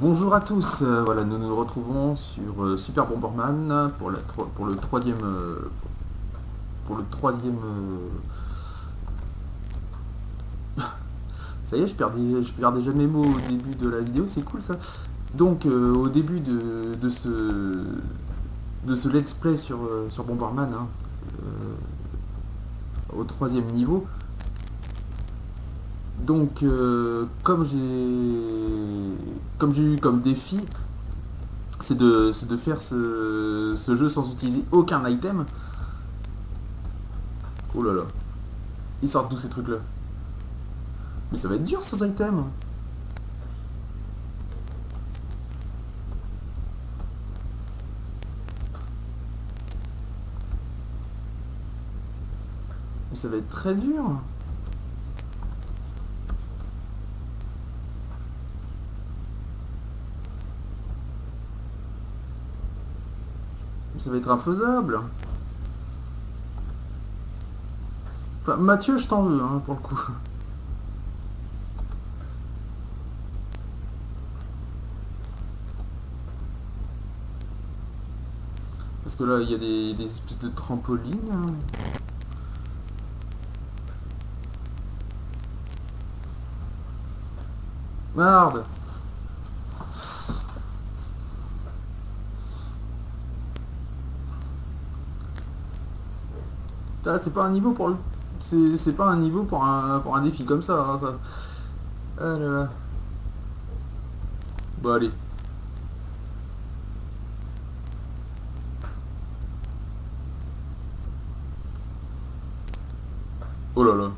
Bonjour à tous, voilà, nous nous retrouvons sur Super Bomberman pour le troisième ça y est, je perds déjà mes mots au début de la vidéo, c'est cool ça. Donc au début de ce let's play sur Bomberman, hein, au troisième niveau. Donc comme j'ai eu comme défi, c'est de faire ce jeu sans utiliser aucun item. Oh là là, ils sortent d'où ces trucs là? Mais ça va être dur sans item. Mais ça va être très dur. Mais ça va être infaisable. Enfin, Mathieu, je t'en veux, hein, pour le coup. Parce que là, il y a des espèces de trampolines. Merde. C'est pas un niveau pour le... C'est pas un niveau pour un défi comme ça, hein, ça. Ah là là. Bon, allez. Oh là là.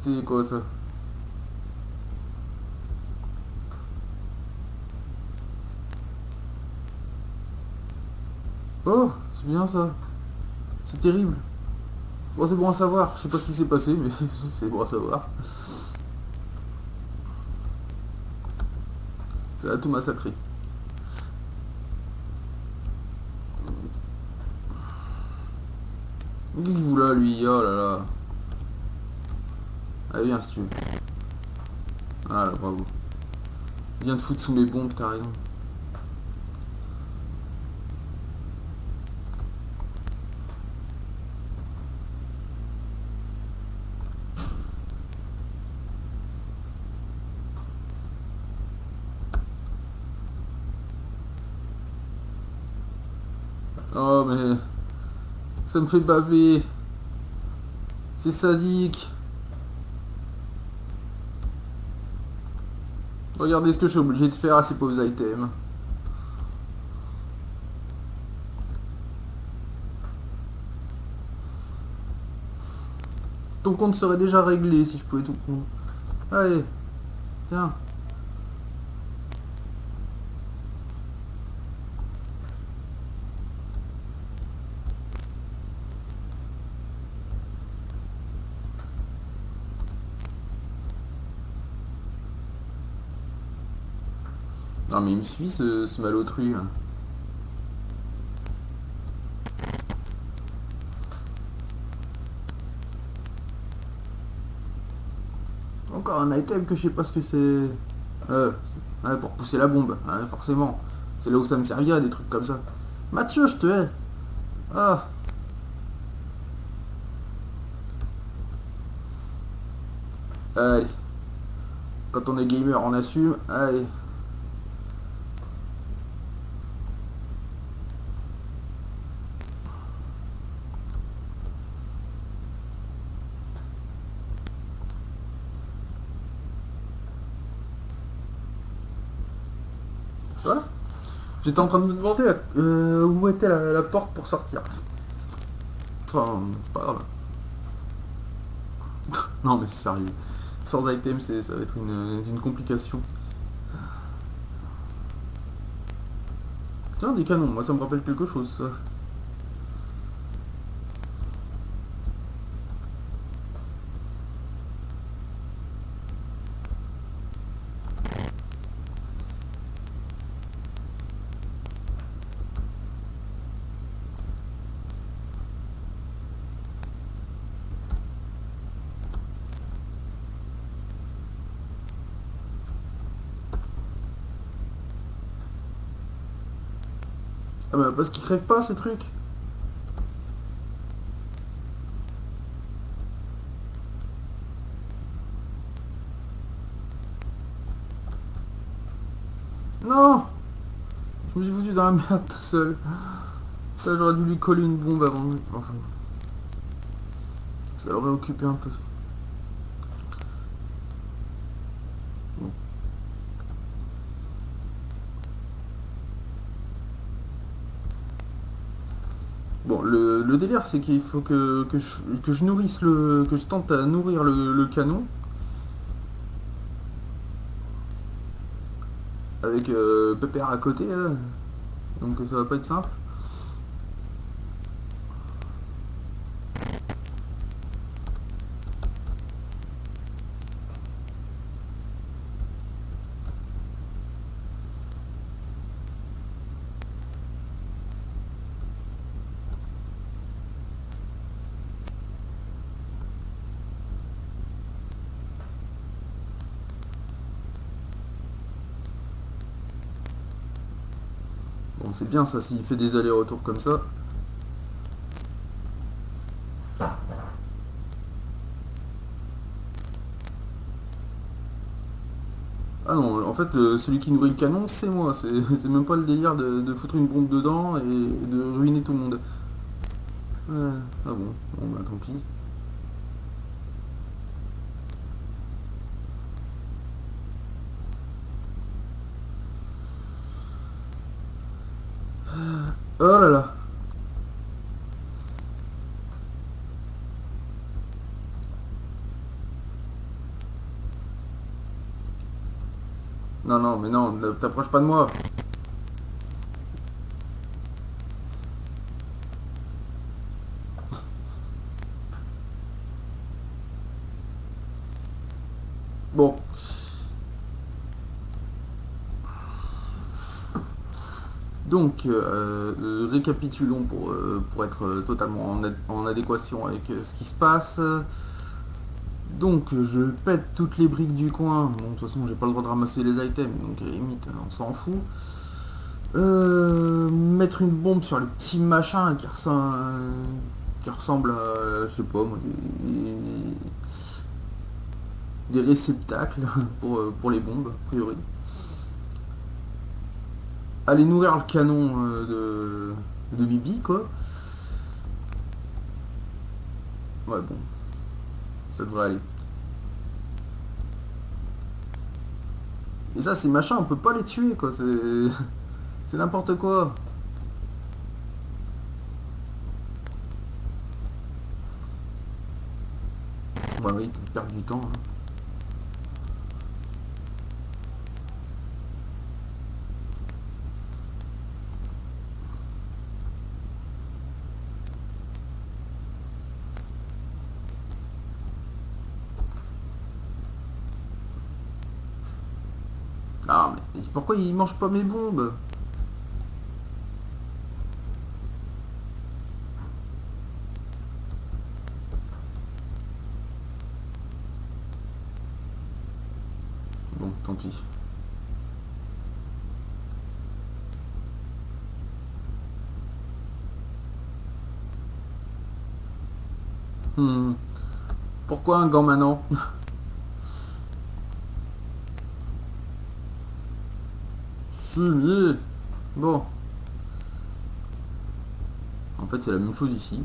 C'est quoi ça? Oh, c'est bien ça. C'est terrible. Bon, c'est bon à savoir. Je sais pas ce qui s'est passé, mais c'est bon à savoir. Ça a tout massacré. Qu'est-ce qu'il fout là, lui? Oh là là. Allez, viens si tu veux. Ah là, bravo. Viens te foutre sous mes bombes, t'as raison. Oh, mais... Ça me fait baver. C'est sadique. Regardez ce que je suis obligé de faire à ces pauvres items. Ton compte serait déjà réglé si je pouvais tout prendre. Allez, tiens. Non mais il me suit ce malotru. Encore un item que je sais pas ce que c'est. Ouais, pour pousser la bombe, ouais, forcément. C'est là où ça me servirait, des trucs comme ça. Mathieu, je te hais. Ah. Allez. Quand on est gamer, on assume. Allez. Voilà. J'étais en train de me demander où était la porte pour sortir. Enfin, pas grave. Non mais sérieux. Sans item, ça va être une complication. Tiens, des canons, moi ça me rappelle quelque chose ça. Ah bah parce qu'ils crèvent pas ces trucs. Non. Je me suis foutu dans la merde tout seul. Ça, j'aurais dû lui coller une bombe avant. Enfin, ça l'aurait occupé un peu. Bon, bon le délire, c'est qu'il faut que je nourrisse le. Que je tente à nourrir le canon avec Pépère à côté. Là. Donc ça va pas être simple. Bon, c'est bien ça, s'il fait des allers-retours comme ça. Ah non, en fait, celui qui nourrit le canon, c'est moi. C'est même pas le délire de foutre une bombe dedans et de ruiner tout le monde. Ah bon, bon bah tant pis. Oh là là. Non, non, mais non, t'approches pas de moi. Bon. Donc, récapitulons pour être totalement en adéquation avec ce qui se passe. Donc, je pète toutes les briques du coin. Bon, de toute façon, j'ai pas le droit de ramasser les items, donc à la limite, on s'en fout. Mettre une bombe sur le petit machin qui ressemble à, je sais pas moi, des réceptacles pour les bombes, a priori. Aller nourrir le canon de Bibi, quoi. Ouais, bon, ça devrait aller. Et ça, ces machins, on peut pas les tuer, quoi. C'est n'importe quoi. Bah oui, perdre du temps. Hein. Ah, mais pourquoi ils mangent pas mes bombes? Bon, tant pis. Hmm. Pourquoi un gant maintenant? Fumier. Bon, en fait, c'est la même chose ici.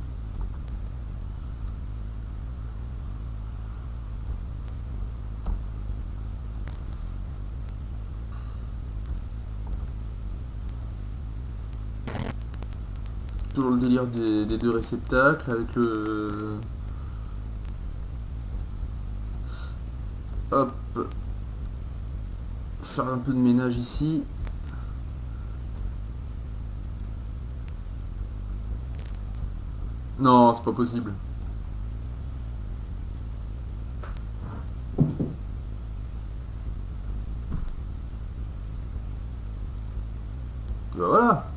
Toujours le délire des deux réceptacles avec le. Hop. Faire un peu de ménage ici. Non, c'est pas possible. Bah voilà.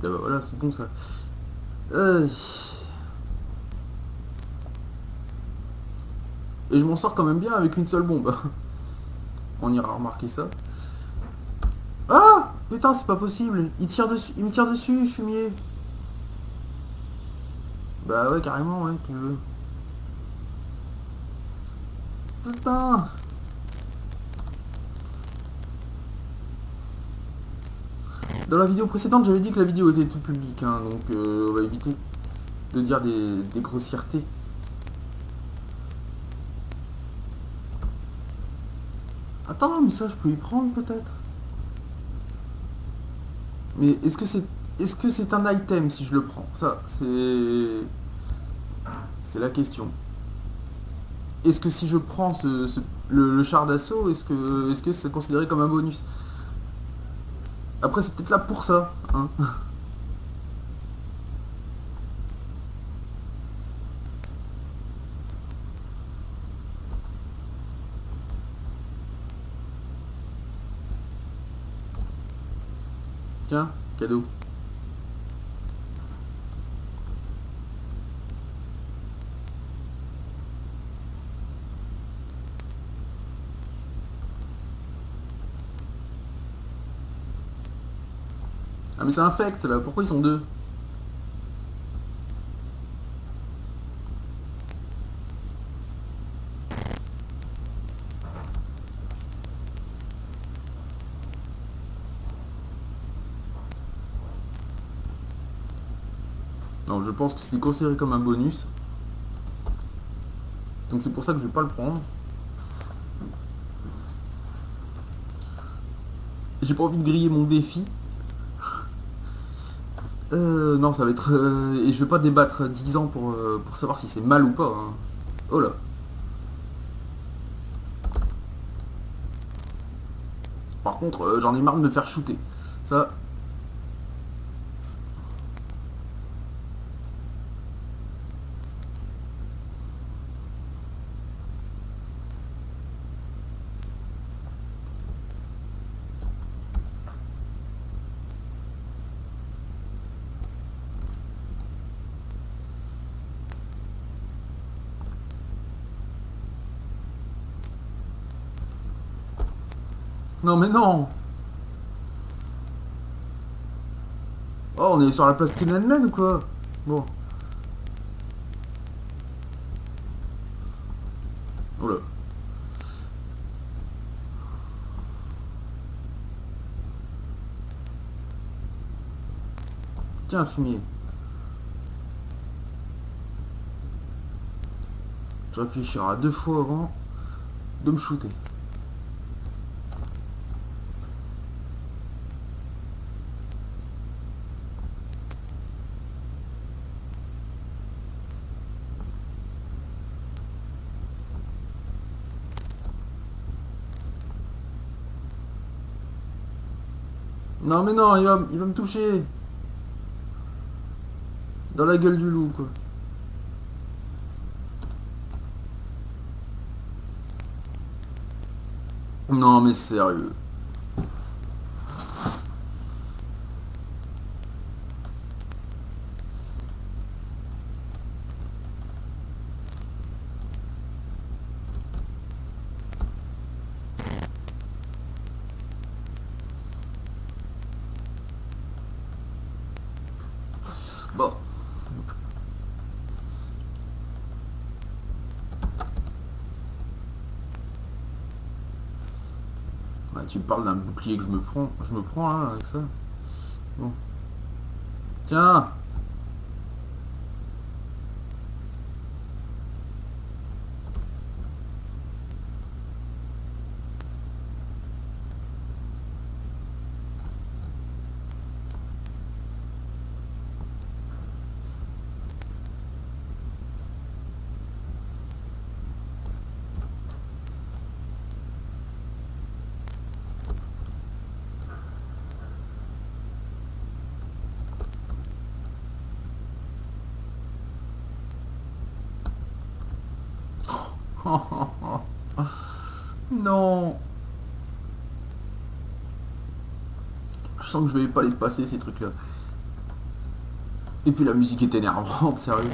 Ah bah voilà, c'est bon ça. Euh, Et je m'en sors quand même bien avec une seule bombe. On ira remarquer ça. Ah putain, c'est pas possible. Il tire dessus, il me tire dessus, fumier. Bah ouais, carrément, ouais, tu veux. Putain. Dans la vidéo précédente, j'avais dit que la vidéo était tout public, hein, donc on va éviter de dire des grossièretés. Attends, mais ça, je peux y prendre peut-être. Mais est-ce que c'est un item si je le prends? Ça, c'est la question. Est-ce que si je prends le char d'assaut, est-ce que c'est considéré comme un bonus? Après, c'est peut-être là pour ça, hein. Tiens, cadeau. Ah mais c'est infect là, pourquoi ils sont deux? Non, je pense que c'est considéré comme un bonus. Donc c'est pour ça que je vais pas le prendre. J'ai pas envie de griller mon défi. Non, ça va être... et je vais pas débattre 10 ans pour savoir si c'est mal ou pas, hein. Oh là. Par contre, j'en ai marre de me faire shooter. Ça... Non mais non. Oh, on est sur la place Tiananmen ou quoi? Bon. Oh là. Tiens, fumier. Tu réfléchiras deux fois avant de me shooter. Non mais non, il va me toucher. Dans la gueule du loup, quoi. Non mais sérieux. Bon. Ouais, tu me parles d'un bouclier que je me prends hein, avec ça. Bon. Tiens. Non. Je sens que je vais pas les passer ces trucs là. Et puis la musique est énervante, sérieux.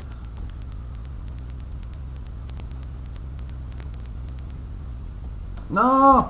Non.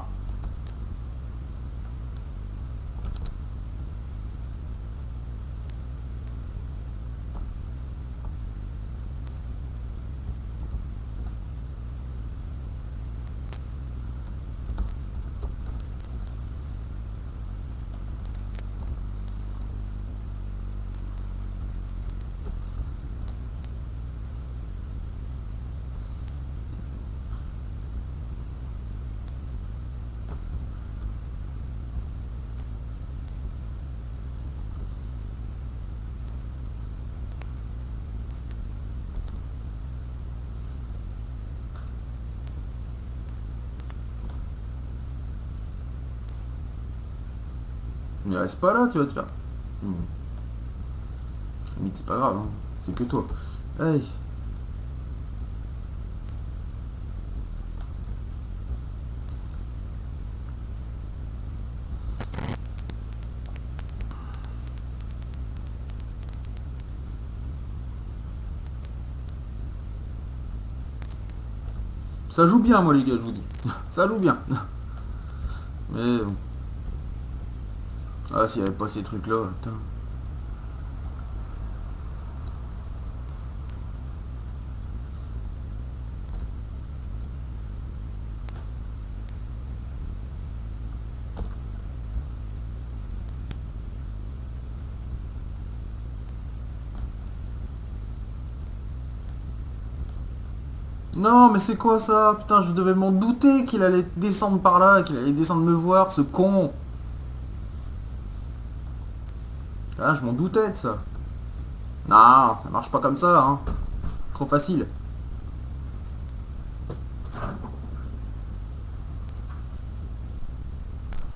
Mais reste pas là, tu vas te faire. Hmm. Mais c'est pas grave, hein. C'est que toi. Hey. Ça joue bien, moi, les gars, je vous dis. Ça joue bien. Mais bon. Ah, s'il y avait pas ces trucs-là, putain. Non, mais c'est quoi ça? Putain, je devais m'en douter qu'il allait descendre par là, qu'il allait descendre me voir, ce con. Ah, je m'en doutais de ça. Non, ça marche pas comme ça, hein. Trop facile.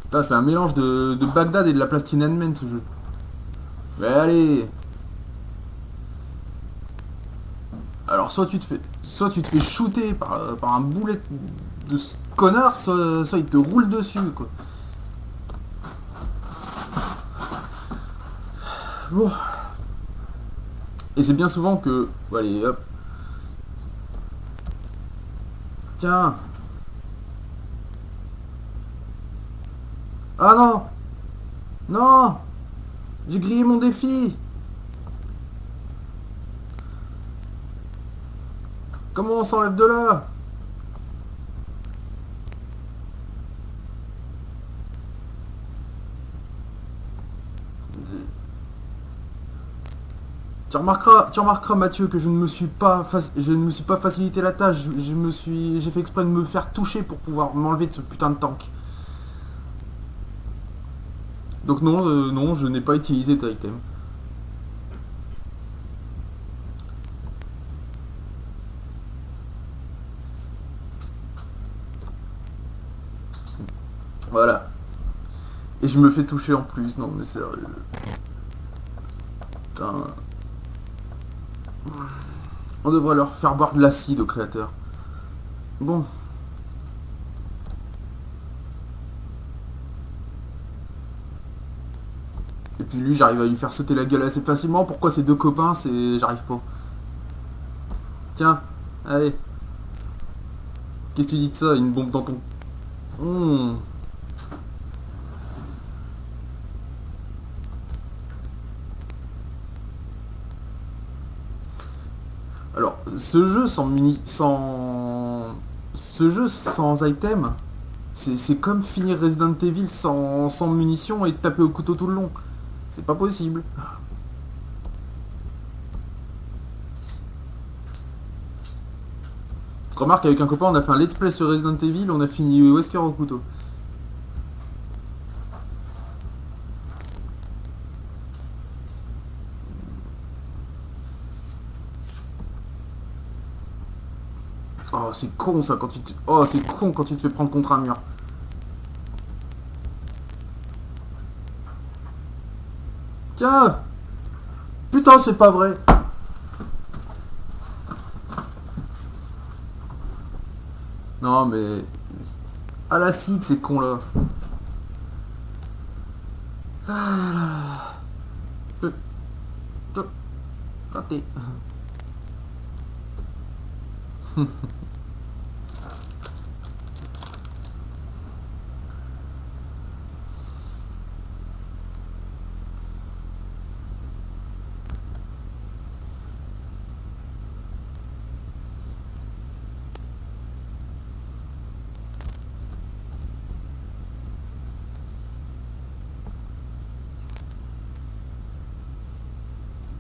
Putain, c'est un mélange de Bagdad et de la Plastine Man, ce jeu. Mais allez. Alors, soit tu te fais shooter par un boulet de ce connard, soit il te roule dessus, quoi. Bon. Et c'est bien souvent que... Allez, hop. Tiens. Ah non. Non. J'ai grillé mon défi. Comment on s'enlève de là? Tu remarqueras, Mathieu, que je ne me suis pas facilité la tâche. J'ai fait exprès de me faire toucher pour pouvoir m'enlever de ce putain de tank. Donc non, non, je n'ai pas utilisé ta item. Voilà. Et je me fais toucher en plus. Non mais sérieux. Putain. On devrait leur faire boire de l'acide aux créateurs. Bon. Et puis lui, j'arrive à lui faire sauter la gueule assez facilement. Pourquoi ces deux copains, j'arrive pas. Tiens, allez. Qu'est-ce que tu dis de ça? Une bombe dans ton... Mmh. Alors, ce jeu sans item, c'est comme finir Resident Evil sans munitions et taper au couteau tout le long. C'est pas possible. Remarque, avec un copain, on a fait un let's play sur Resident Evil, on a fini Wesker au couteau. Oh, c'est con ça quand tu te... Oh, c'est con quand tu te fais prendre contre un mur. Tiens. Putain, c'est pas vrai. Non, mais... À l'acide, ces cons là. Ah là là. Raté.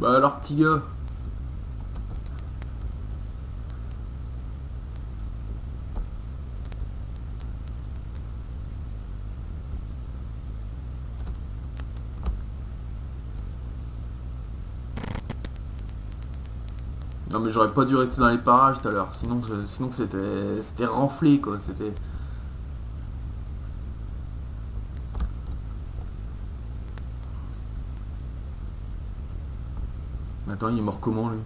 Bah alors petit gars. Non mais j'aurais pas dû rester dans les parages tout à l'heure, sinon c'était renflé quoi, c'était. Attends, il est mort comment lui?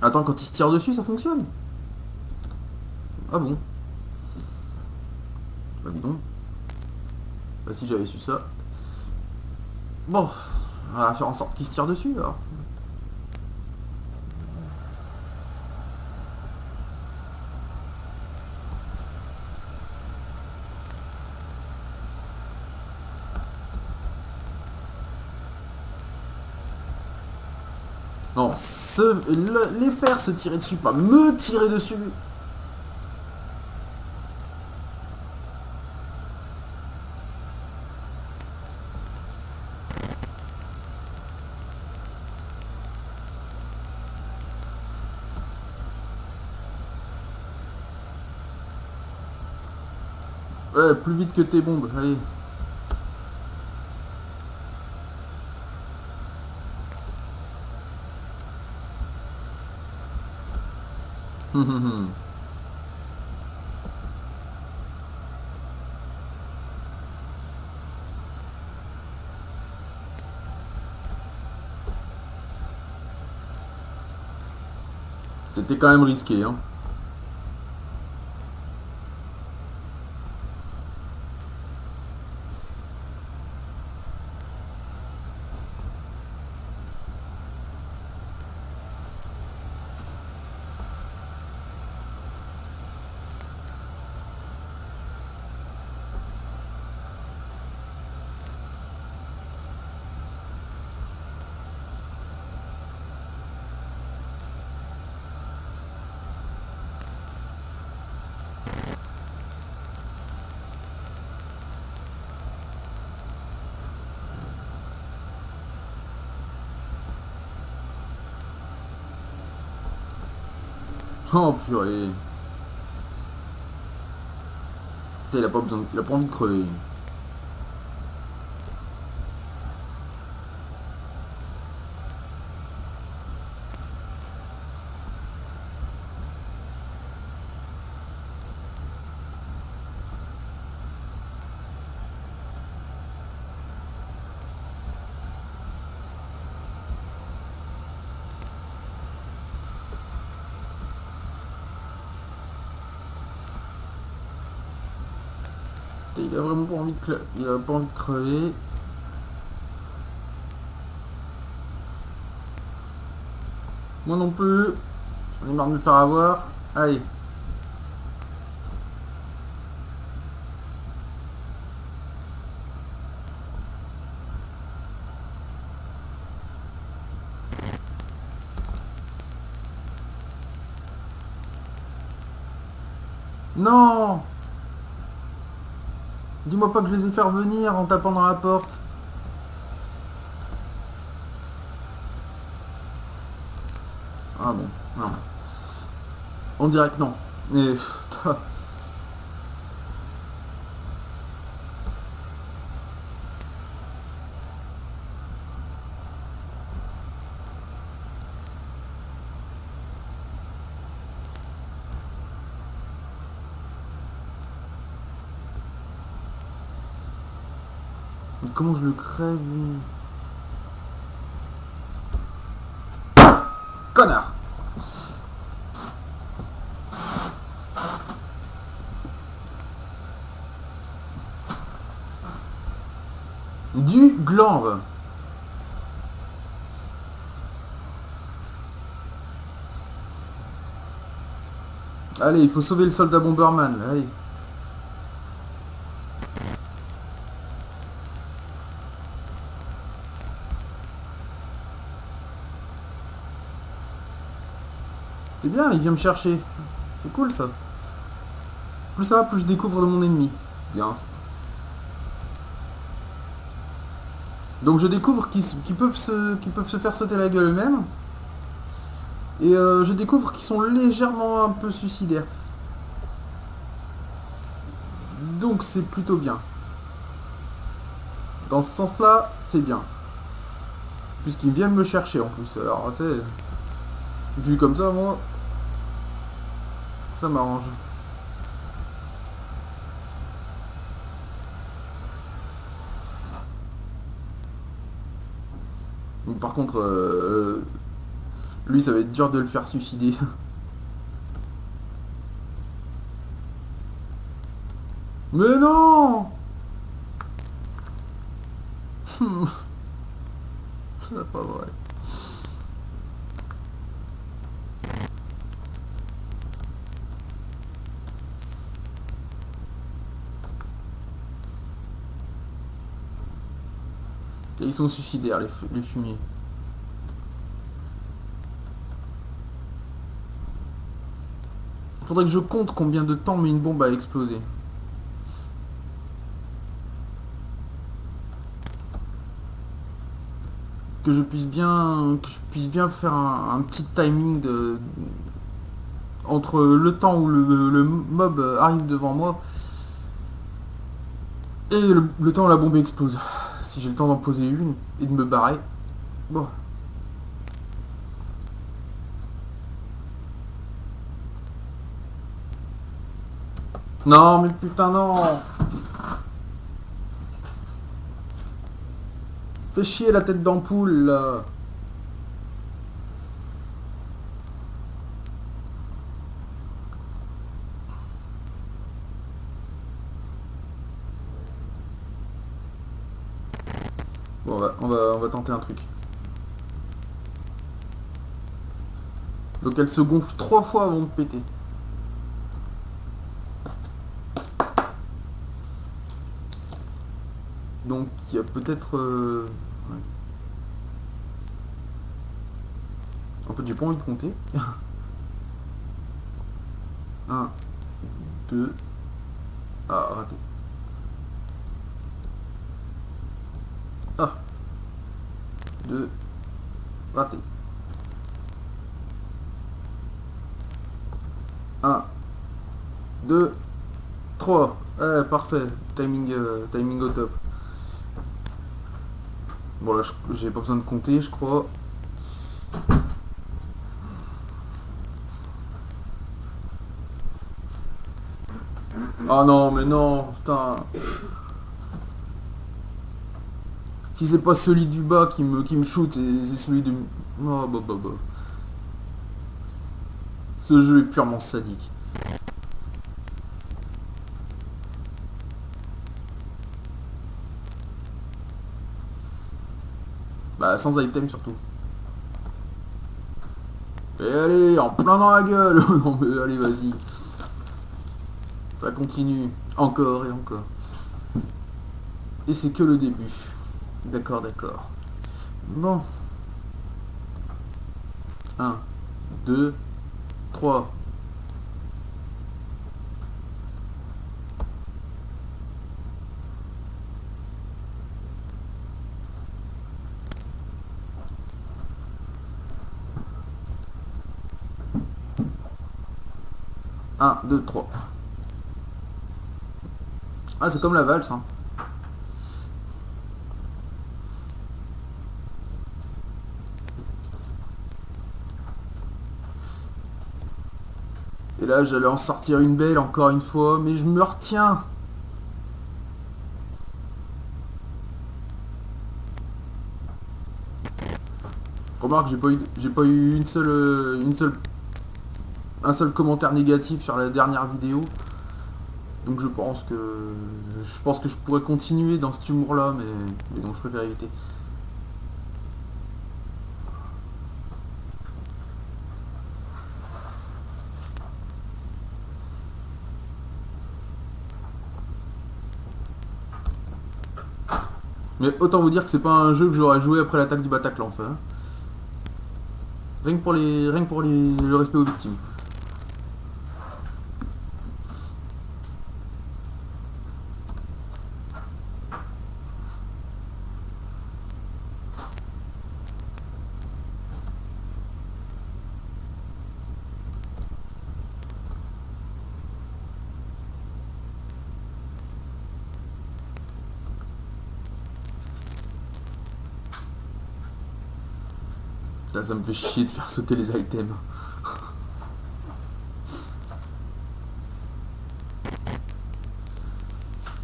Attends, quand il se tire dessus ça fonctionne? Ah bon? Bah dis donc. Bah si j'avais su ça. Bon, on va faire en sorte qu'il se tire dessus alors. Non, les faire se tirer dessus, pas me tirer dessus. Ouais, plus vite que tes bombes, allez. C'était quand même risqué, hein. Oh purée. Putain, il a pas envie de crever. Putain, il a vraiment pas envie il a pas envie de crever. Moi non plus. J'en ai marre de me faire avoir. Allez. Non! Dis-moi pas que je les ai fait revenir en tapant dans la porte. Ah bon, non. On dirait que non. Mais... Comment je le crève lui? Connard! Du gland. Allez, il faut sauver le soldat Bomberman. Allez. C'est bien, il vient me chercher. C'est cool ça. Plus ça va, plus je découvre de mon ennemi. Bien. Donc je découvre qu'ils peuvent se faire sauter la gueule eux-mêmes. Et je découvre qu'ils sont légèrement un peu suicidaires. Donc c'est plutôt bien. Dans ce sens-là, c'est bien. Puisqu'ils viennent me chercher en plus. Alors c'est... Vu comme ça, moi... Ça m'arrange. Par contre, lui, ça va être dur de le faire suicider. Mais non. C'est pas vrai. Et ils sont suicidaires, les fumiers. Faudrait que je compte combien de temps met une bombe à exploser. Que je puisse bien faire un petit timing entre le temps où le mob arrive devant moi et le temps où la bombe explose. Si j'ai le temps d'en poser une et de me barrer. Bon. Non, mais putain, non. Fais chier la tête d'ampoule, là. Bon, on va tenter un truc. Donc elle se gonfle 3 fois avant de péter. Donc il y a peut-être... ouais. En fait j'ai pas envie de compter. 1, 2... Ah, raté. Ah, 2... Raté. 1, 2, 3. Parfait. Timing au top. Bon là j'ai pas besoin de compter je crois. Ah non mais non, putain. Si c'est pas celui du bas qui me shoot, c'est celui de... Oh bah bah bah. Ce jeu est purement sadique. Bah sans item surtout. Et allez, en plein dans la gueule. Non mais allez vas-y. Ça continue. Encore et encore. Et c'est que le début. D'accord, d'accord. Bon. 1, 2, 3. Un, deux, trois. Ah, c'est comme la valse, hein. Et là, j'allais en sortir une belle encore une fois, mais je me retiens. Remarque, j'ai pas eu un seul commentaire négatif sur la dernière vidéo. Donc je pense que je pourrais continuer dans cet humour-là, mais donc je préfère éviter. Mais autant vous dire que c'est pas un jeu que j'aurais joué après l'attaque du Bataclan, ça. Rien que pour le respect aux victimes. Putain, ça me fait chier de faire sauter les items.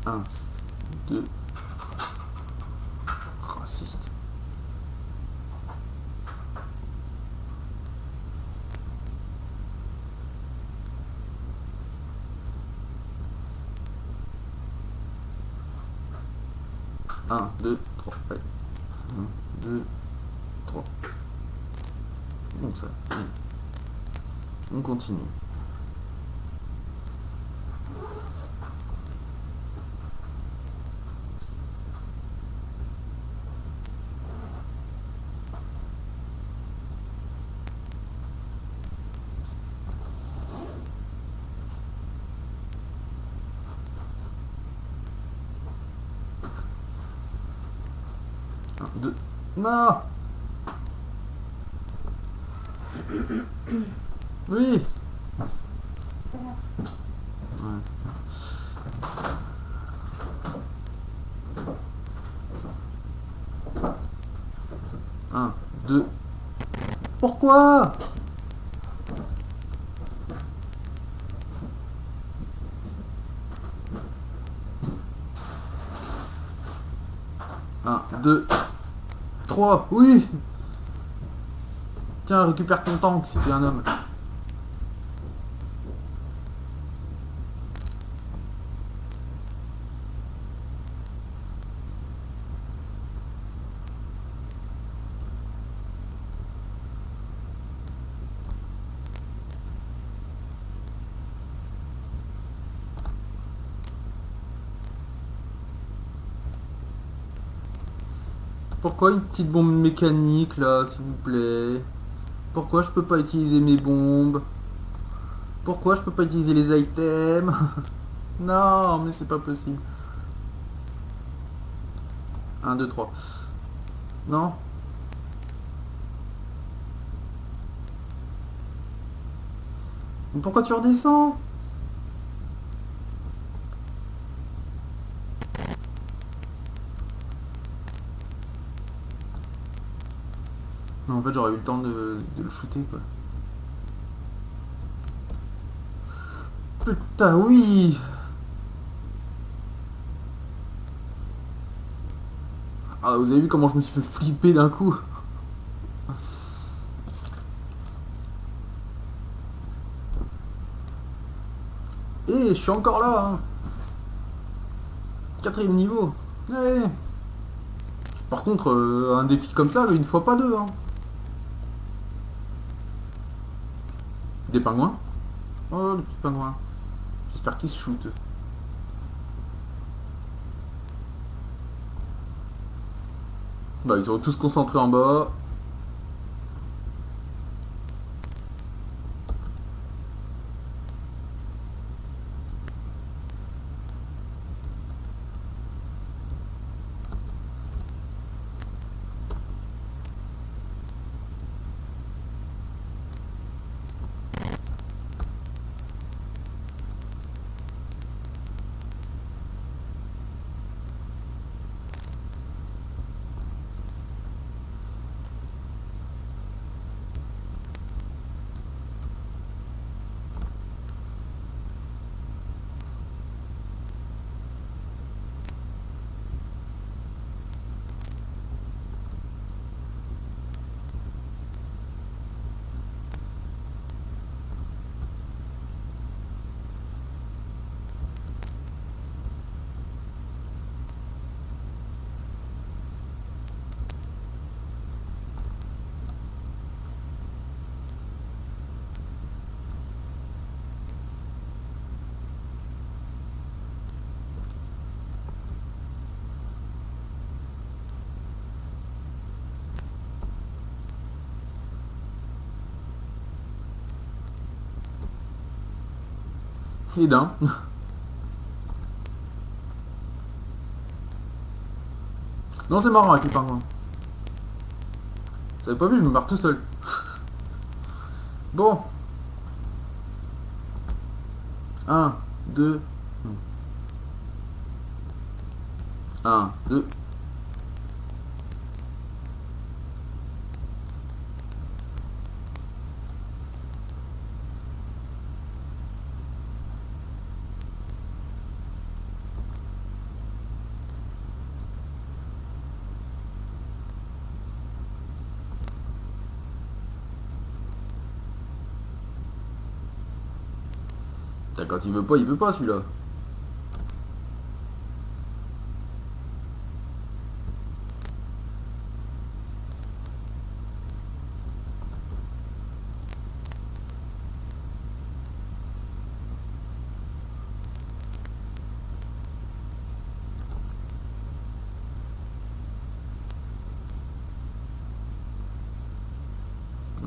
Un, deux. Raciste. Un, deux, trois. Ouais. Un, deux, trois. Donc ça. On continue. Un, deux. Non. Oui. Ouais. Un, deux. Pourquoi? Un, deux, trois. Oui. Tiens, récupère ton tank si t'es un homme. Pourquoi une petite bombe mécanique là, s'il vous plaît? Pourquoi je peux pas utiliser mes bombes? Pourquoi je peux pas utiliser les items? Non, mais c'est pas possible. Un, deux, trois. Non? Mais pourquoi tu redescends? Non, en fait, j'aurais eu le temps de le shooter, quoi. Putain, oui! Ah, vous avez vu comment je me suis fait flipper d'un coup? Eh, je suis encore là, hein. Quatrième niveau. Eh. Par contre, un défi comme ça, une fois pas deux, hein. Des pingouins? Oh, le petit pingouin. J'espère qu'ils se shootent. Bah, ils sont tous concentrés en bas. Et d'un. Non, c'est marrant avec les pingouins. Vous avez pas vu, je me barre tout seul. Bon. Un, 2. Un, 2. Quand il veut pas celui-là.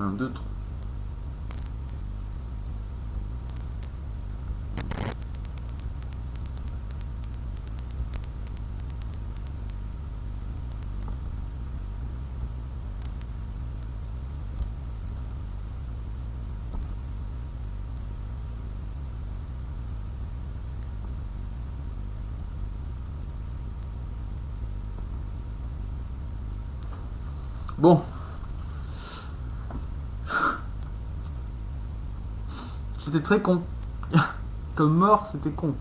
Un, deux, trois. Bon. C'était très con. Comme mort, c'était con.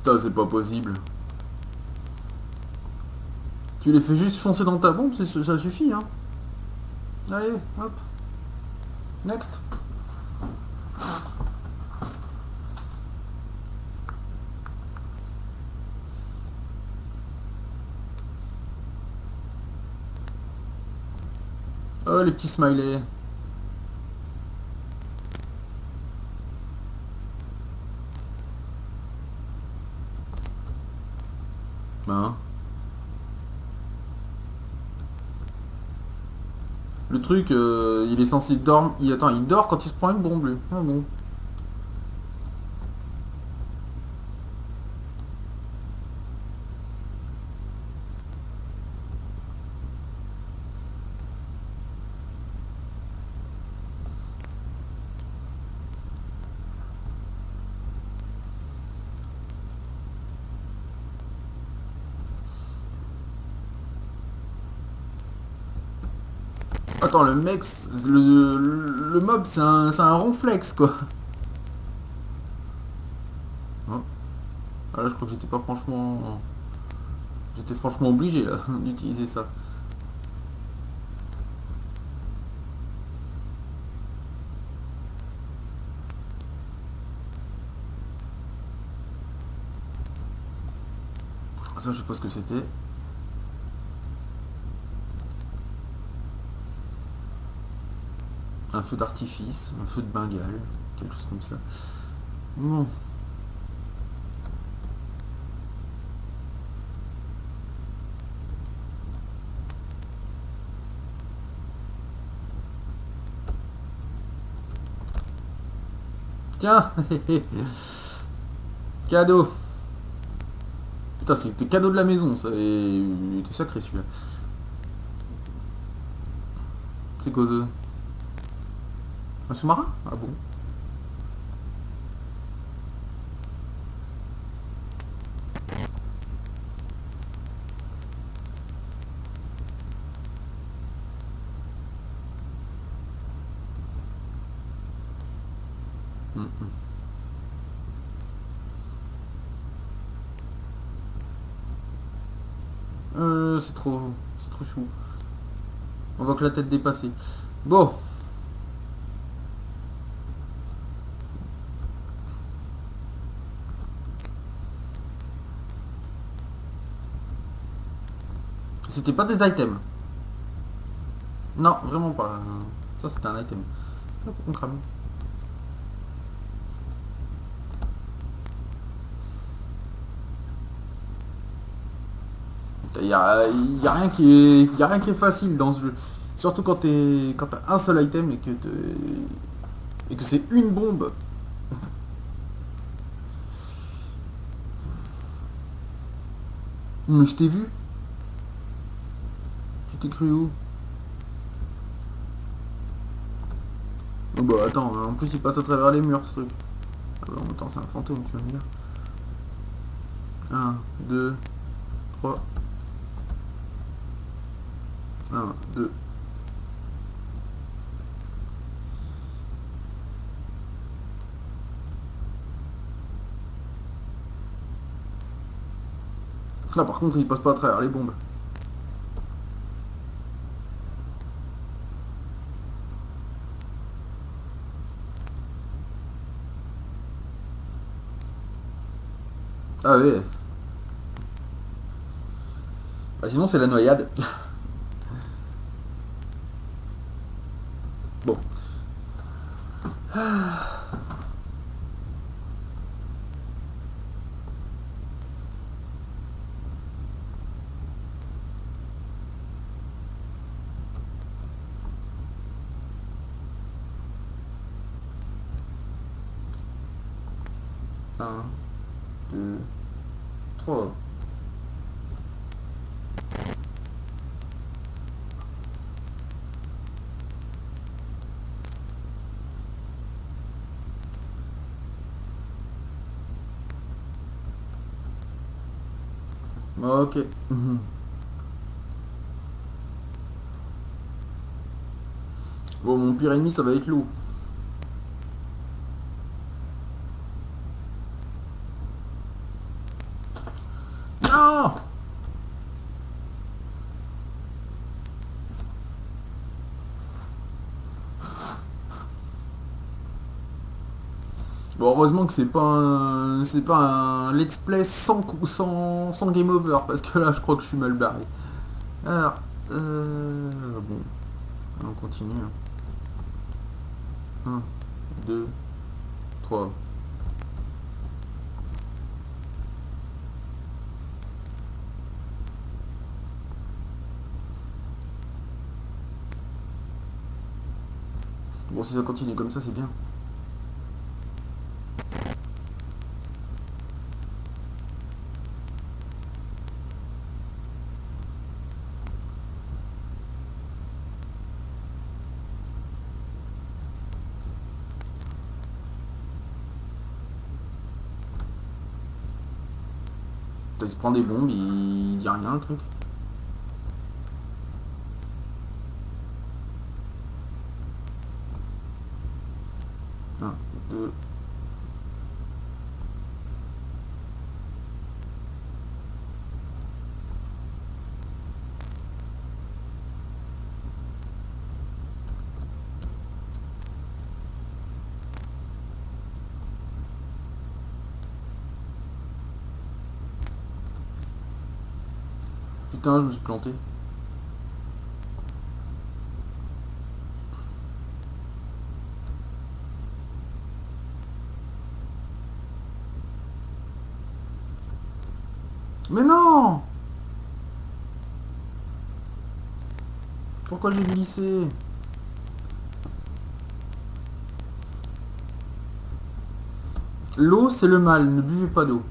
Putain, c'est pas possible. Tu les fais juste foncer dans ta bombe, ça suffit, hein. Allez, hop. Next. Oh, les petits smileys. Hein. Le truc, il est censé dormir. Attends, il dort quand il se prend une bombe, lui. Ah bon. Attends, le mec, le mob, c'est un ronflex, quoi. Oh. Ah, là, je crois que j'étais pas franchement. J'étais franchement obligé, là, d'utiliser ça. Ça, je sais pas ce que c'était. Un feu d'artifice, un feu de Bengale, quelque chose comme ça. Bon. Tiens. Cadeau. Putain, c'était cadeau de la maison, ça. Et il était sacré, celui-là. C'est quoi ça? Un sous-marin? Ah bon? C'est trop chou. On voit que la tête dépassée. Bon. C'était pas des items. Non, vraiment pas. Ça, c'était un item. Hop, on crame. Y a rien qui est facile dans ce jeu. Surtout quand t'as un seul item et que c'est une bombe. Mais je t'ai vu. Tu t'es cru où? Oh bah attends, en plus il passe à travers les murs ce truc. Ah bah, en même temps c'est un fantôme, tu vas me dire. Un, 2, 3. Un, 2. Là par contre il passe pas à travers les bombes. Ah ouais. Bah, sinon c'est la noyade. Bon. Un, 2, 3. Ok. Bon, mon pire ennemi, ça va être l'eau. Non. Bon, heureusement que c'est pas un let's play sans game over, parce que là, je crois que je suis mal barré. Alors, bon, on continue. 1, 2, 3. Bon, si ça continue comme ça, c'est bien. Il se prend des bombes, il dit rien, le truc. Un, deux. Putain, je me suis planté. Mais non! Pourquoi j'ai glissé? L'eau, c'est le mal, ne buvez pas d'eau.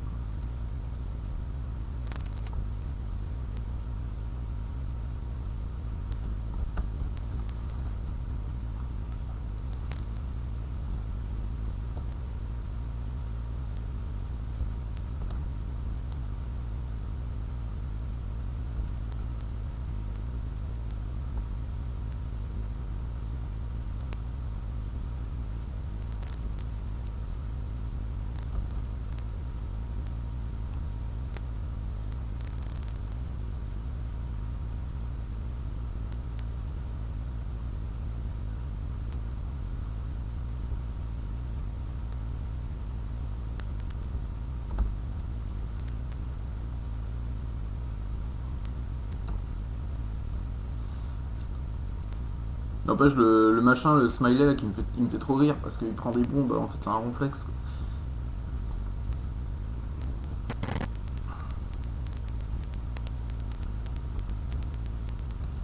N'empêche le machin, le smiley là, qui me fait trop rire parce qu'il prend des bombes, en fait c'est un ronflex quoi.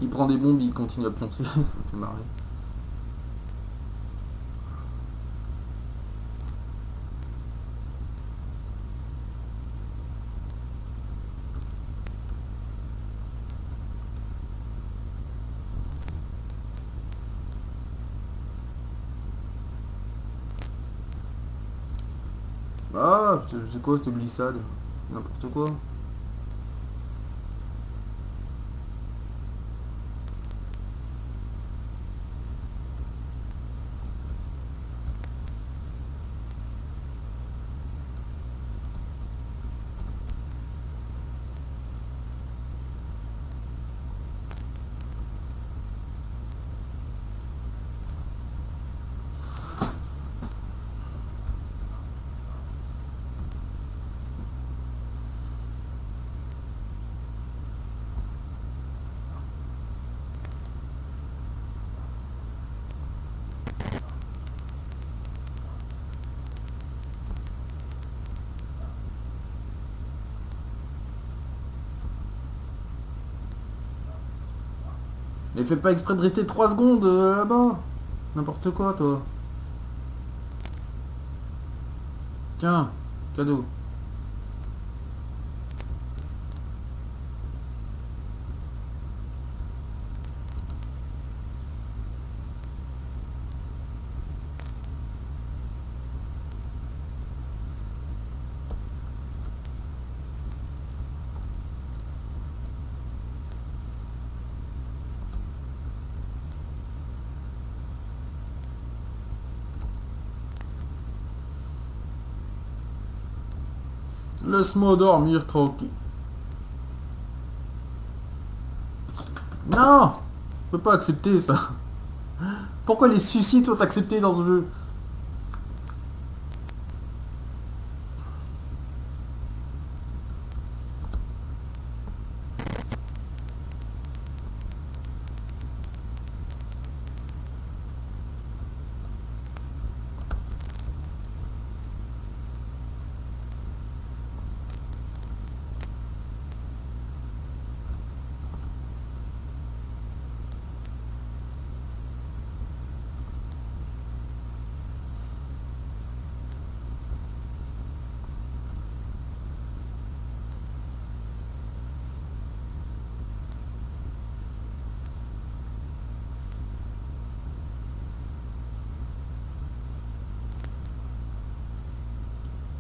Il prend des bombes, il continue à pioncer, ça me fait marrer. Ah, c'est quoi cette glissade? N'importe quoi. Mais fais pas exprès de rester 3 secondes là-bas. N'importe quoi toi. Tiens, cadeau. Laisse-moi dormir tranquille. Non, je peux pas accepter ça. Pourquoi les suicides sont acceptés dans ce jeu?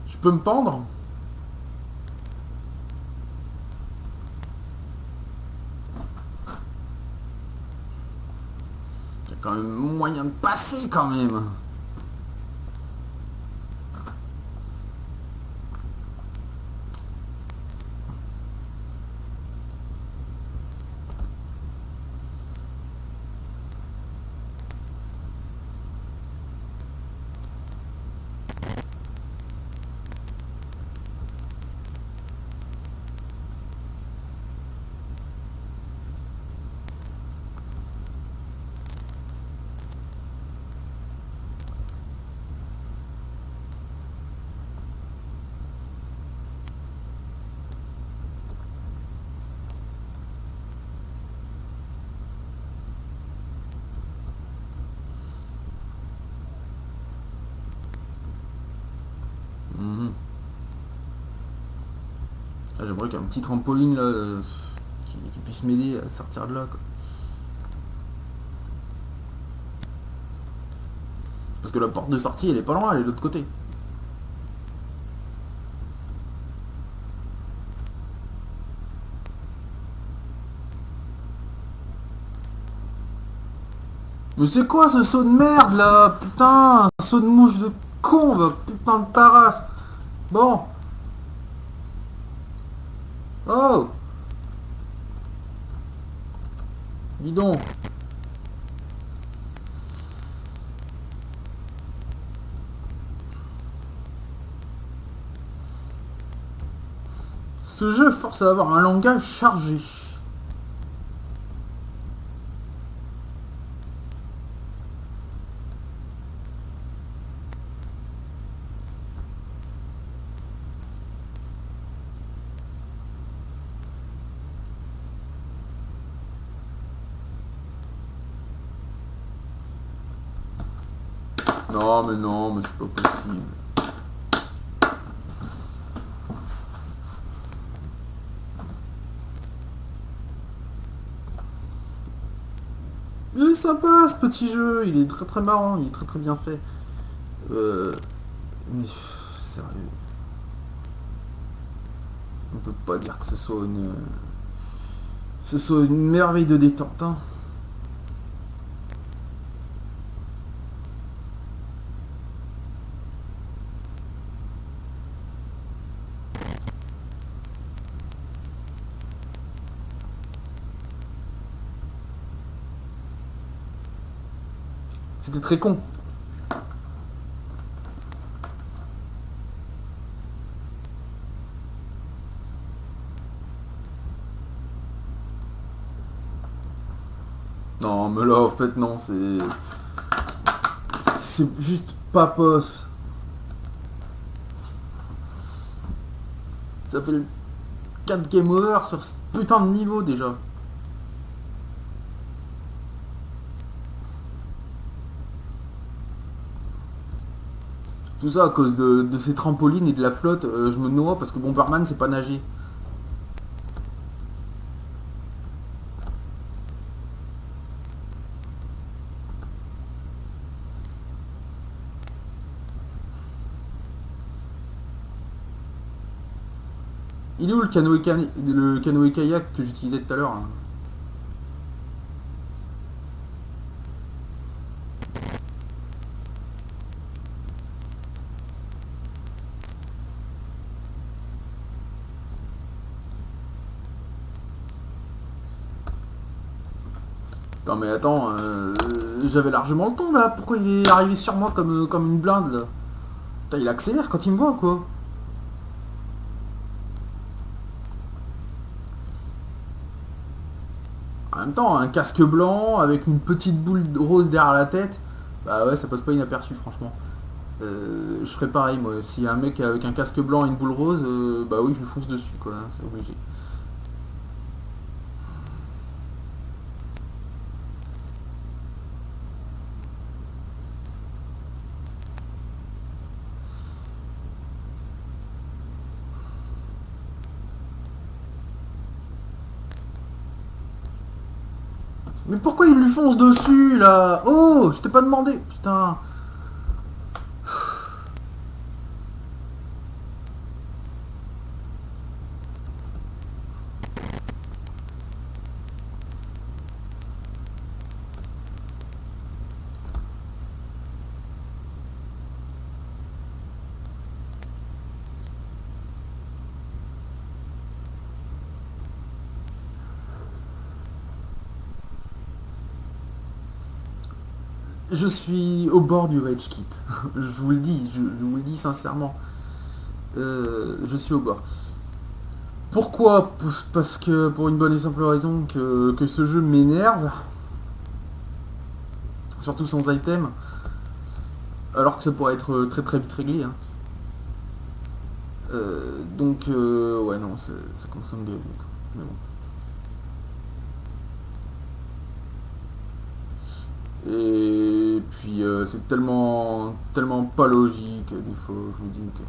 Je peux me pendre? Il y a quand même moyen de passer quand même. Ah, j'aimerais qu'il y ait un petit trampoline là qui puisse m'aider à sortir de là quoi. Parce que la porte de sortie elle est pas loin, elle est de l'autre côté. Mais c'est quoi ce saut de merde là? Putain, un saut de mouche de con, va, putain de ta race. Bon. Oh. Dis donc. Ce jeu force à avoir un langage chargé. Non, mais c'est pas possible. Il est sympa ce petit jeu, il est très très marrant, il est très très bien fait. Mais sérieux, on peut pas dire que ce soit une merveille de détente, hein. C'était très con. Non, mais là, en fait, non, c'est juste pas posse. Ça fait le 4 game over sur ce putain de niveau déjà. Tout ça à cause de ces trampolines et de la flotte, je me noie parce que Bomberman c'est pas nager. Il est où le canoë kayak que j'utilisais tout à l'heure là? Non mais attends, j'avais largement le temps là, pourquoi il est arrivé sur moi comme une blinde là? Putain, il accélère quand il me voit quoi. En même temps, un casque blanc avec une petite boule rose derrière la tête, bah ouais, ça passe pas inaperçu franchement. Je ferais pareil moi, s'il y a un mec avec un casque blanc et une boule rose, bah oui, je lui fonce dessus quoi, hein, c'est obligé. Mais pourquoi il lui fonce dessus là? Oh, je t'ai pas demandé, putain. Je suis au bord du rage kit. Je vous le dis, je vous le dis sincèrement. Je suis au bord. Pourquoi? Parce que pour une bonne et simple raison que ce jeu m'énerve, surtout sans item, alors que ça pourrait être très très vite réglé, hein. Donc ouais non, ça commence à me gueuler, quoi. Mais bon. Et puis c'est tellement pas logique, des fois je vous dis que.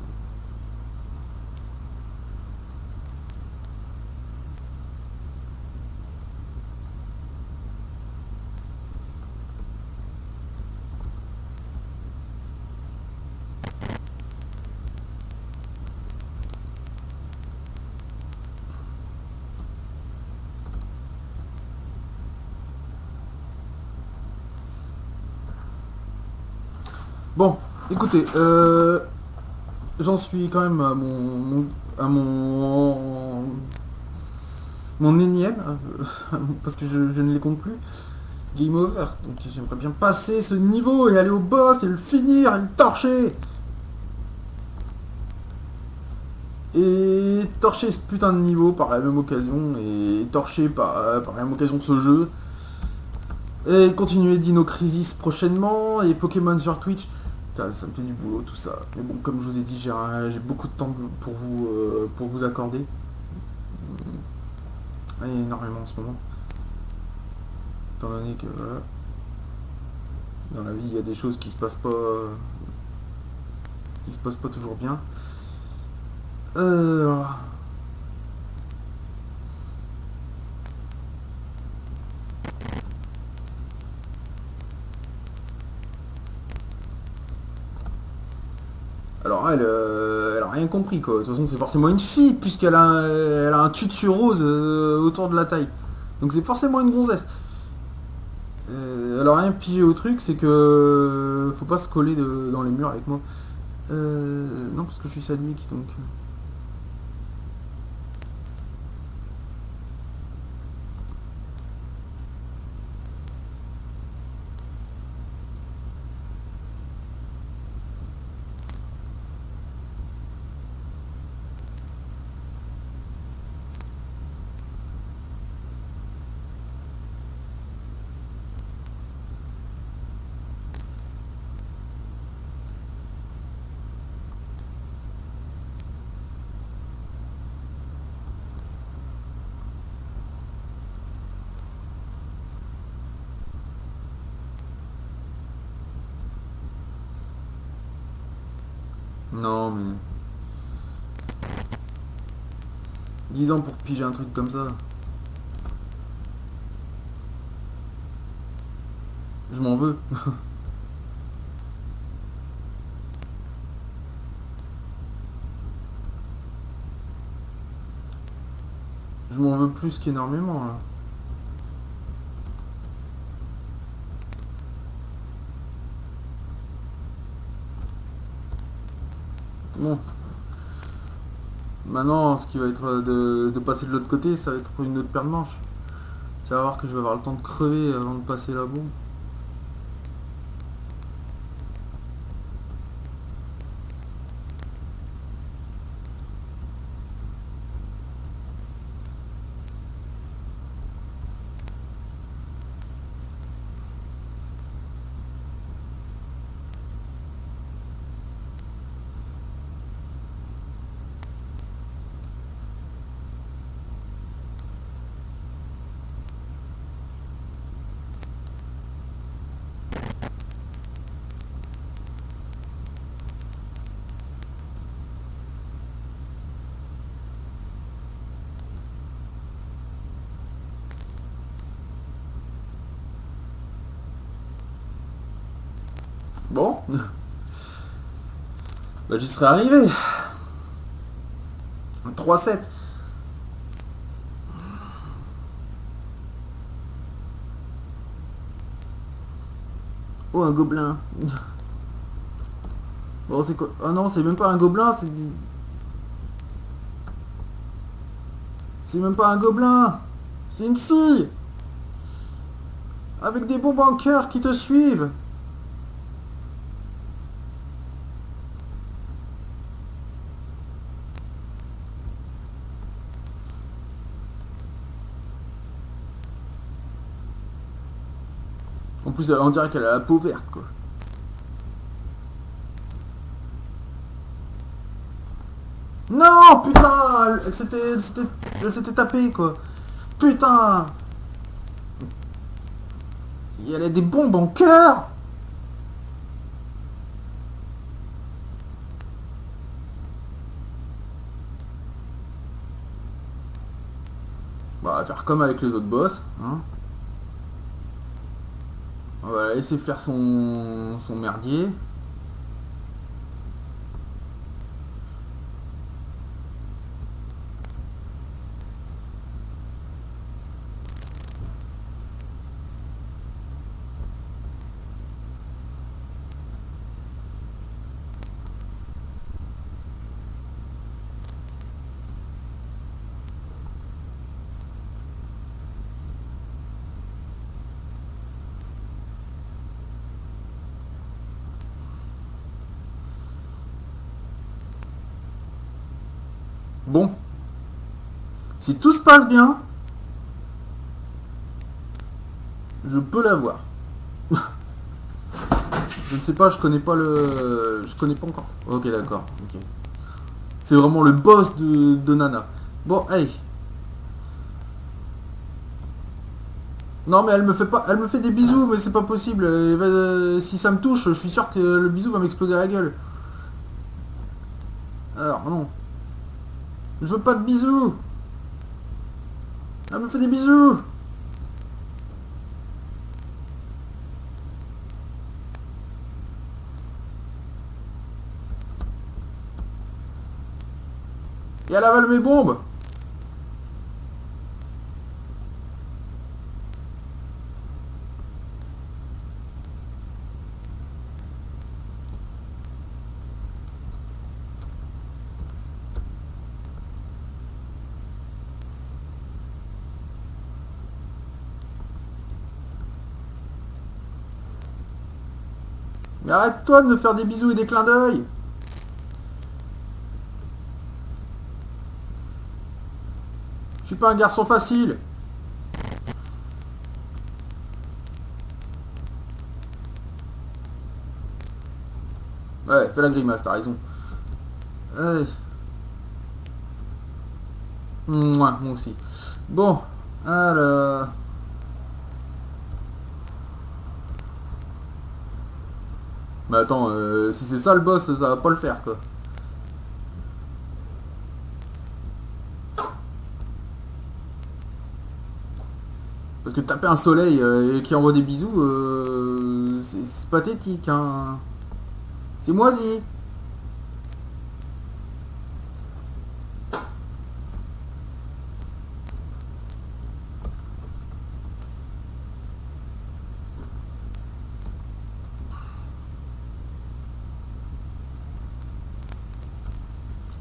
Bon, écoutez, j'en suis quand même à mon énième, parce que je ne les compte plus, game over. Donc j'aimerais bien passer ce niveau et aller au boss et le finir et le torcher. Et torcher ce putain de niveau par la même occasion, et torcher par la même occasion ce jeu. Et continuer Dino Crisis prochainement, et Pokémon sur Twitch. Putain, ça me fait du boulot tout ça. Mais bon, comme je vous ai dit, j'ai beaucoup de temps pour vous accorder. Et énormément en ce moment. Étant donné que voilà. Dans la vie, il y a des choses qui se passent pas, toujours bien. Euh, Alors elle a rien compris quoi. De toute façon c'est forcément une fille elle a un tutu rose autour de la taille. Donc c'est forcément une gonzesse. Elle a rien pigé au truc, c'est que faut pas se coller dans les murs avec moi. Non parce que je suis sadique donc. Non mais 10 ans pour piger un truc comme ça. Je m'en veux. Je m'en veux plus qu'énormément là. Bon. Maintenant, ce qui va être de passer de l'autre côté, ça va être une autre paire de manches. Tu vas voir que je vais avoir le temps de crever avant de passer la bombe. Bon. Bah j'y serais arrivé. 3-7. Oh un gobelin. Bon c'est quoi? Oh non c'est même pas un gobelin, c'est même pas un gobelin. C'est une fille. Avec des bombes en cœur qui te suivent. En plus on dirait qu'elle a la peau verte quoi. Non putain. Elle s'était tapée quoi. Putain. Et elle a des bombes en cœur. Bah, on va faire comme avec les autres boss. Hein. On va la laisser faire son merdier. Bon. Si tout se passe bien, je peux l'avoir. Je ne sais pas, je connais pas le... Je connais pas encore. Ok, d'accord. Ok. C'est vraiment le boss de Nana. Bon, hey. Non mais elle me fait pas, elle me fait des bisous, mais c'est pas possible. Si ça me touche, je suis sûr que le bisou va m'exploser à la gueule. Alors non, je veux pas de bisous. Elle me fait des bisous. Et elle avale mes bombes. Mais arrête-toi de me faire des bisous et des clins d'œil. Je suis pas un garçon facile. Ouais, fais la grimace, t'as raison. Ouais. Moi aussi. Bon, alors... Mais attends, si c'est ça le boss, ça va pas le faire, quoi. Parce que taper un soleil qui envoie des bisous, c'est pathétique, hein. C'est moisi.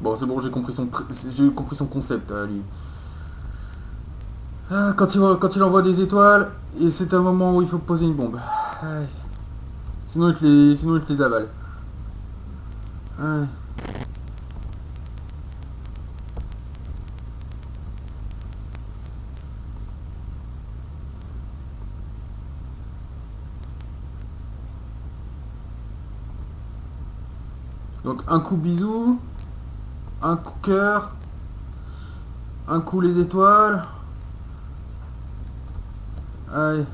Bon, c'est bon, j'ai compris son concept, lui. Ah, quand il envoie des étoiles, et c'est un moment où il faut poser une bombe. Ouais. Sinon il te les avale. Ouais. Donc un coup bisou, un coup cœur, un coup les étoiles. Allez.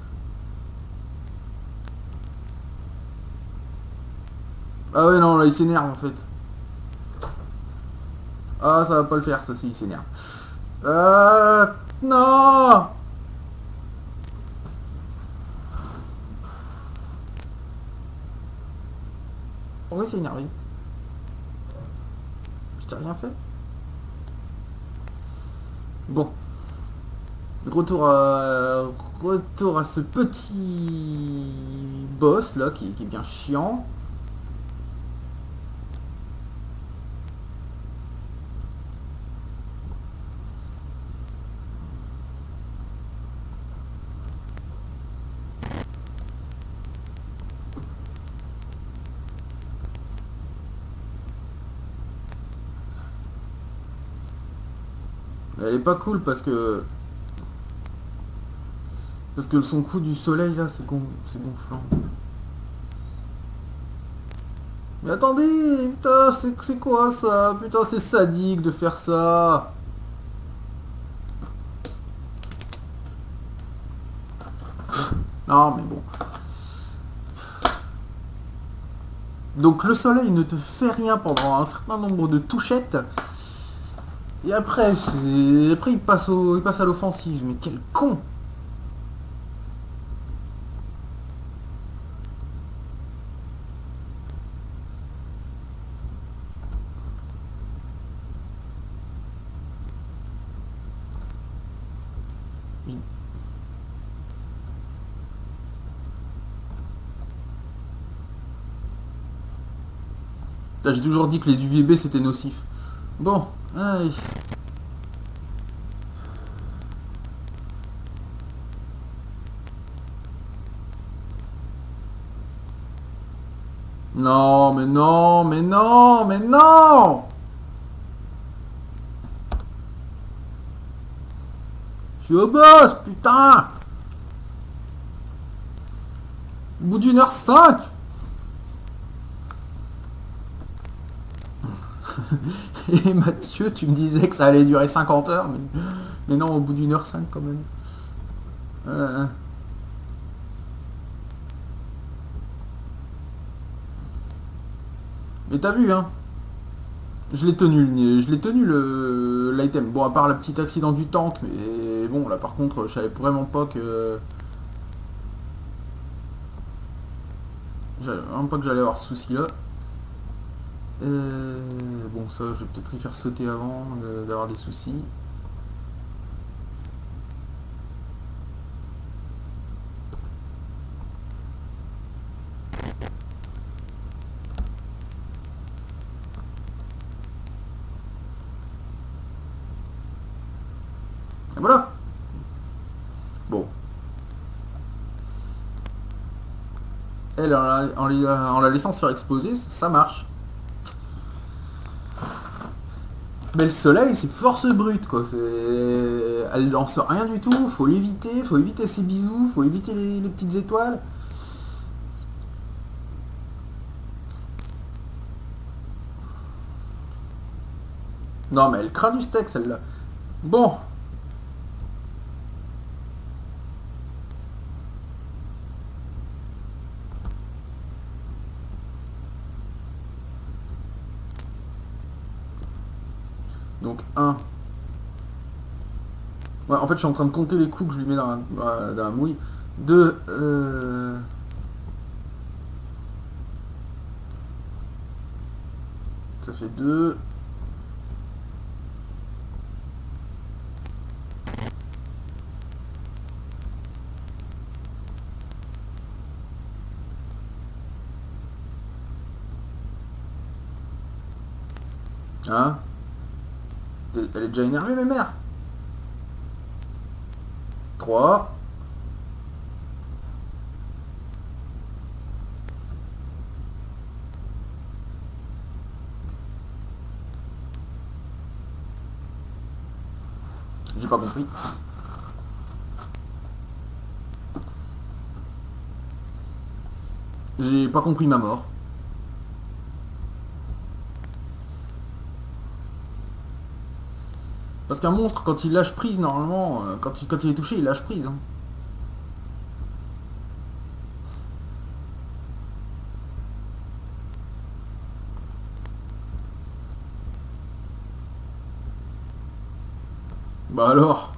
Ah ouais non là il s'énerve en fait. Ah ça va pas le faire ça si il s'énerve. Non. Pourquoi il s'est énervé? Je t'ai rien fait. Bon. Retour à ce petit boss là qui est bien chiant. Elle est pas cool parce que son coup du soleil là c'est gonflant. Mais attendez, putain, c'est quoi ça? Putain, c'est sadique de faire ça. Non, mais bon. Donc le soleil ne te fait rien pendant un certain nombre de touchettes. Et après, il passe à l'offensive. Mais quel con! J'ai toujours dit que les UVB c'était nocif. Bon, allez. Non, mais non, mais non, mais non! Je suis au boss, putain! Au bout d'une heure 5. Et Mathieu, tu me disais que ça allait durer 50 heures, mais non, au bout d'une heure 5 quand même. Mais t'as vu, hein. Je l'ai tenu l'item. Bon, à part la petite accident du tank, mais bon, là par contre, je savais vraiment pas que. J'avais vraiment pas que j'allais avoir ce souci là. Bon, ça, je vais peut-être y faire sauter avant d'avoir des soucis. Et voilà. Bon. Elle, en la laissant se faire exploser, ça marche. Mais le soleil, c'est force brute, quoi. Elle lance rien du tout, faut éviter ses bisous, faut éviter les petites étoiles. Non, mais elle craint du steak, celle-là. Bon. Donc, un. Ouais, en fait, je suis en train de compter les coups que je lui mets dans la mouille. 2. Ça fait 2. Hein? Elle est déjà énervée, mes mères. 3. J'ai pas compris. J'ai pas compris ma mort. Parce qu'un monstre, quand il lâche prise, normalement, quand il est touché, il lâche prise. Hein. Bah alors.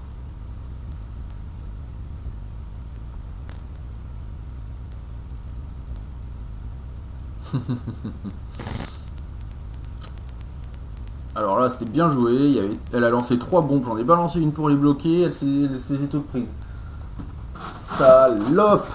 Alors là, c'était bien joué. Elle a lancé 3 bombes. J'en ai balancé une pour les bloquer. Elle s'est toute prise. Salope.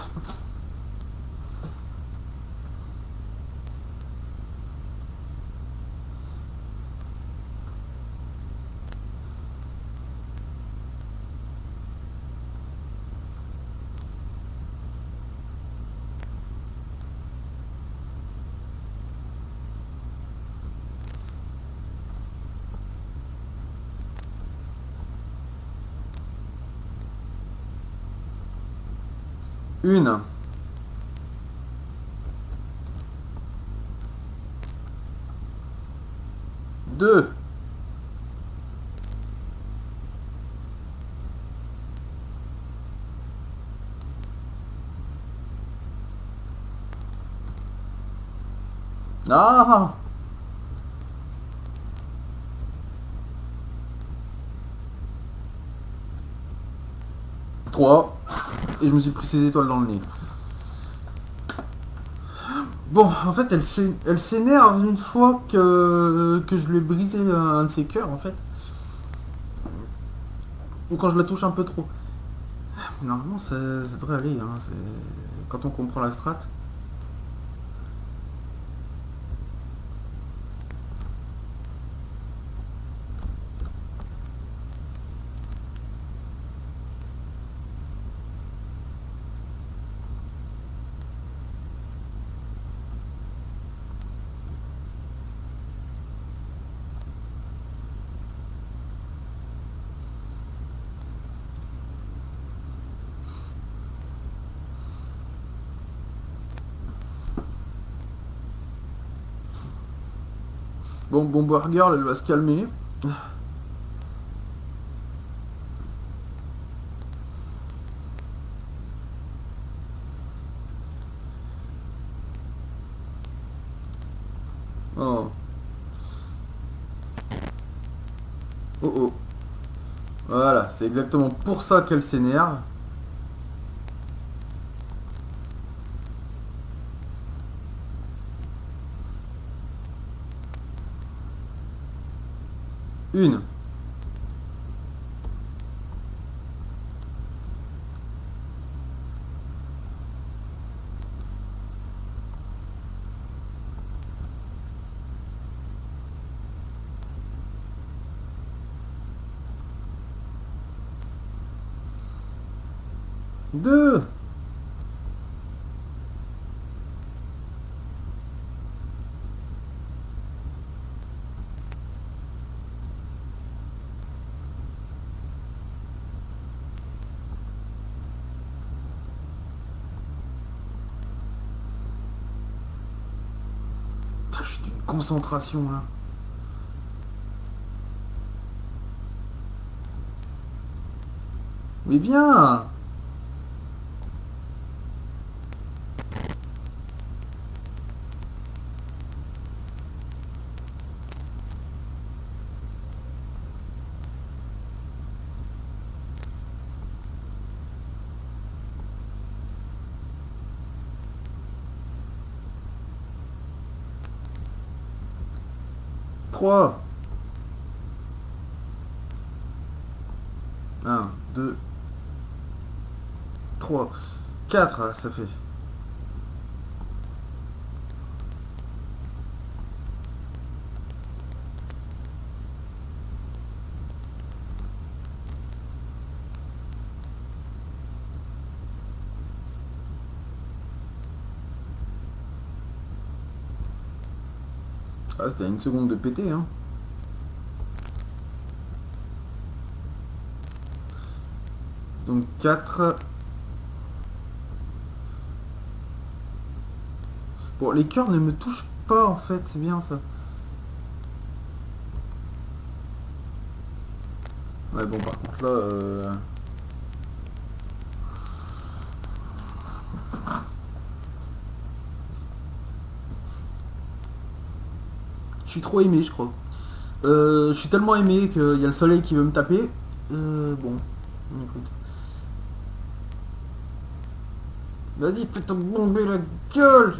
Une. 2. Ah. 3. Et je me suis pris ces étoiles dans le nez. Bon, en fait, elle s'énerve une fois que je lui ai brisé un de ses cœurs, en fait. Ou quand je la touche un peu trop. Normalement, ça devrait aller, hein. Quand on comprend la strat. Bon, Bomber Girl, elle va se calmer. Oh Oh oh. Voilà, c'est exactement pour ça qu'elle s'énerve. Une. Deux. Putain, je suis d'une concentration là. Mais viens. Trois. Un, deux, trois. Quatre, ça fait. Ah, c'était à une seconde de péter, hein. Donc 4. Bon, les cœurs ne me touchent pas en fait, c'est bien ça. Ouais, bon, par contre là. Je suis trop aimé, je crois. Je suis tellement aimé qu'il y a le soleil qui veut me taper. Bon, écoute. Vas-y, fais-toi bomber la gueule.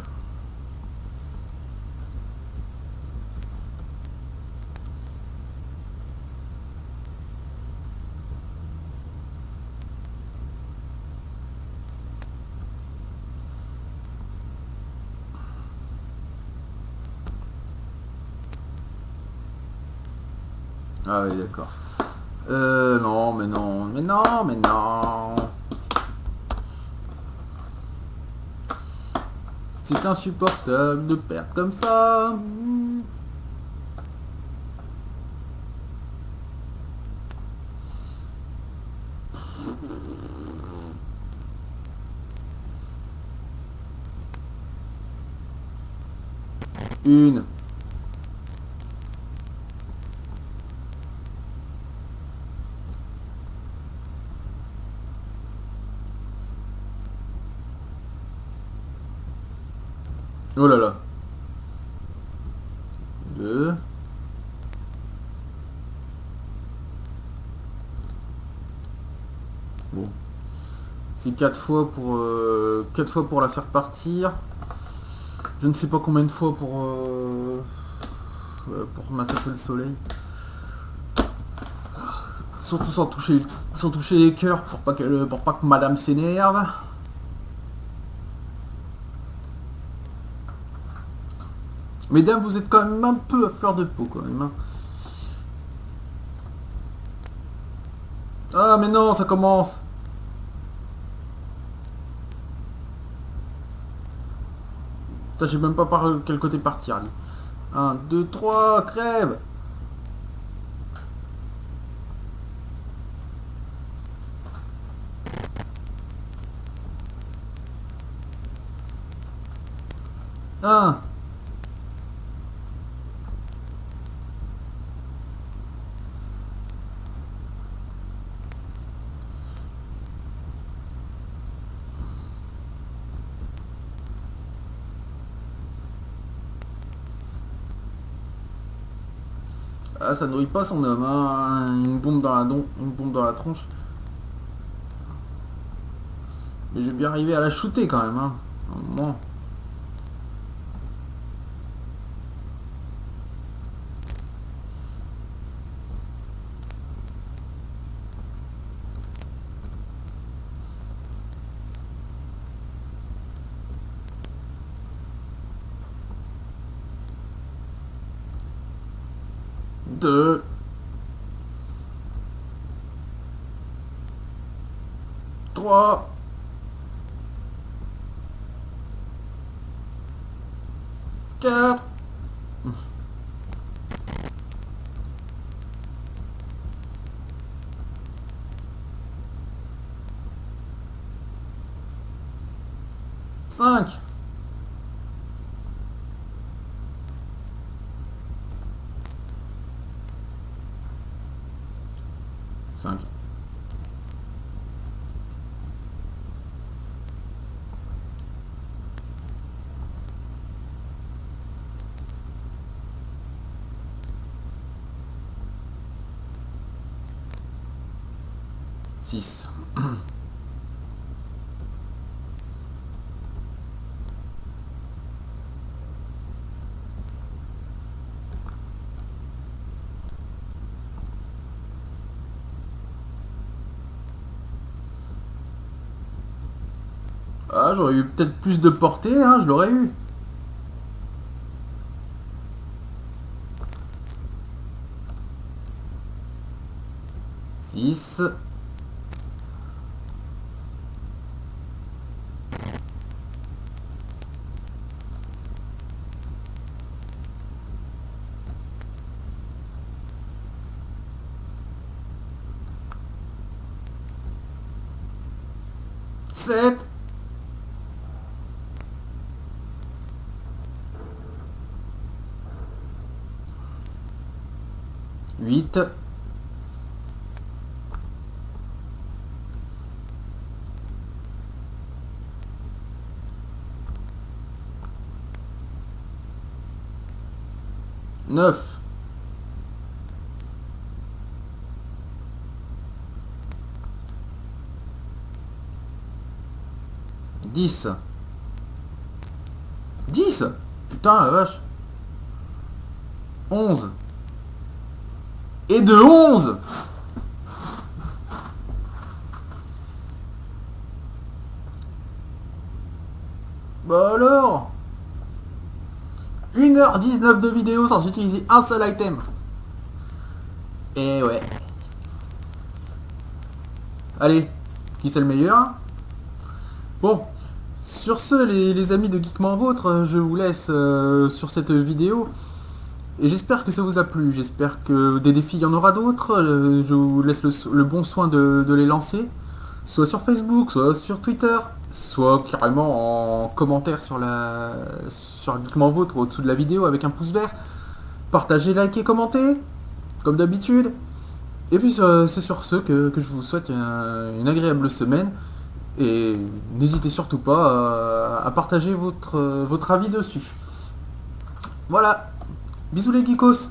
Ah oui, d'accord. Non, mais non, mais non, mais non. C'est insupportable de perdre comme ça. Une. Oh là là. Deux. Bon. C'est 4 fois pour la faire partir. Je ne sais pas combien de fois pour massacrer le soleil. Surtout sans toucher les cœurs pour pas que madame s'énerve. Mesdames, vous êtes quand même un peu à fleur de peau quand même. Hein. Ah mais non, ça commence. Putain, j'ai même pas par quel côté partir. 1, 2, 3, crève. Un. Ah, ça nourrit pas son homme, hein. Une bombe dans une bombe dans la tronche. Mais j'ai bien arrivé à la shooter quand même, hein. À un moment. Deux. Trois. Quatre. 5. 5. 6. Ah, j'aurais eu peut-être plus de portée, hein, je l'aurais eu. 6. 7. 8. 9. 10. 10. Putain, la vache. 11. Et de 11. Bah alors, 1h19 de vidéo sans utiliser un seul item. Et ouais. Allez, qui c'est le meilleur? Bon, sur ce, les amis de Geekment Vôtre, je vous laisse sur cette vidéo. Et j'espère que ça vous a plu. J'espère que des défis, il y en aura d'autres. Je vous laisse le bon soin de les lancer. Soit sur Facebook, soit sur Twitter, soit carrément en commentaire sur Geekment Vôtre au-dessous de la vidéo avec un pouce vert. Partagez, likez, commentez, comme d'habitude. Et puis c'est sur ce que je vous souhaite une agréable semaine. Et n'hésitez surtout pas à partager votre avis dessus. Voilà. Bisous les geekos.